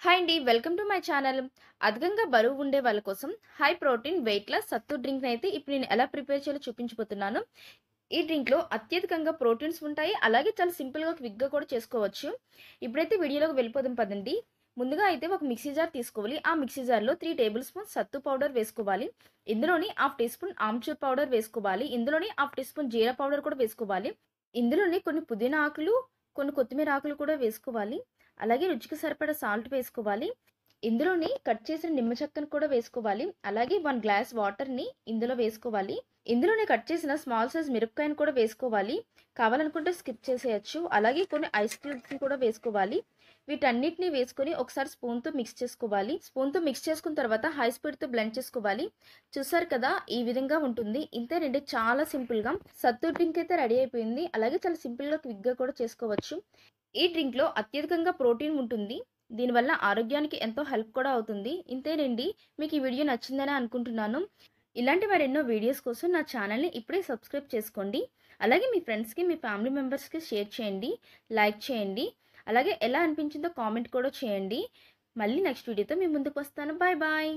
Hi అండి. Welcome to my channel. అధికంగా బరువు ఉండే వాళ్ళ కోసం హై ప్రోటీన్ వెయిట్ లాస్ సత్తు డ్రింక్‌ని అయితే ఇప్పుడు నేను ఎలా ప్రిపేర్ చేయాలో చూపించబోతున్నాను. ఈ డ్రింక్‌లో అత్యధికంగా ప్రోటీన్స్ ఉంటాయి. అలాగే చాలా సింపుల్‌గా, క్విక్‌గా కూడా చేసుకోవచ్చు. ఇప్పుడైతే వీడియోలోకి వెళ్ళిపోదాం పదండి. ముందుగా అయితే ఒక మిక్సీ జార్ తీసుకోవాలి. ఆ మిక్సీ జార్‌లో 3 టేబుల్ స్పూన్స్ సత్తు పౌడర్ వేసుకోవాలి. ఇందులోని half teaspoon amchur powder వేసుకోవాలి. ఇందులోని half teaspoon jeera powder కూడా వేసుకోవాలి. ఇందులోని కొన్ని పుదీనా ఆకులు, కొన్ని కొత్తిమీర ఆకులు కూడా వేసుకోవాలి. అలాగే రుచికి సరిపడా సాల్ట్ వేసుకోవాలి. ఇందులోని కట్ చేసిన నిమ్మ చెక్కను కూడా వేసుకోవాలి. అలాగే 1 గ్లాస్ వాటర్‌ని ఇందులో వేసుకోవాలి. ఇందులోనే కట్ చేసిన స్మాల్ సైజ్ మిరపకాయను కూడా వేసుకోవాలి. కావాలనుకుంటే స్కిప్ చేసేయొచ్చు. అలాగే కొన్ని ఐస్ క్యూబ్స్‌ని కూడా వేసుకోవాలి. వీటన్నిటిని వేసుకొని ఒకసారి స్పూన్‌తో మిక్స్ చేసుకోవాలి. స్పూన్‌తో మిక్స్ చేసుకున్న తర్వాత హై స్పీడ్‌తో బ్లెండ్ చేసుకోవాలి. చూసారు కదా, ఈ విధంగా ఉంటుంది. ఇంతేనండి, చాలా సింపుల్‌గా సత్తు డ్రింక్ అయితే రెడీ అయిపోయింది. అలాగే చాలా సింపుల్‌గా, క్విక్‌గా కూడా చేసుకోవచ్చు. ఈ డ్రింక్‌లో అత్యధికంగా ప్రోటీన్ ఉంటుంది. దీనివల్ల ఆరోగ్యానికి ఎంతో హెల్ప్ కూడా అవుతుంది. ఇంతేనండి. మీకు ఈ వీడియో నచ్చిందని అనుకుంటున్నాను. ఇలాంటి మరెన్నో వీడియోస్ కోసం నా ఛానల్‌ని ఇప్పుడే సబ్స్క్రైబ్ చేసుకోండి. అలాగే మీ ఫ్రెండ్స్‌కి, మీ ఫ్యామిలీ మెంబర్స్‌కి షేర్ చేయండి. లైక్ చేయండి. అలాగే ఎలా అనిపించిందో కామెంట్ కూడా చేయండి. మళ్ళీ నెక్స్ట్ వీడియోతో మీ ముందుకు వస్తాను. Bye bye.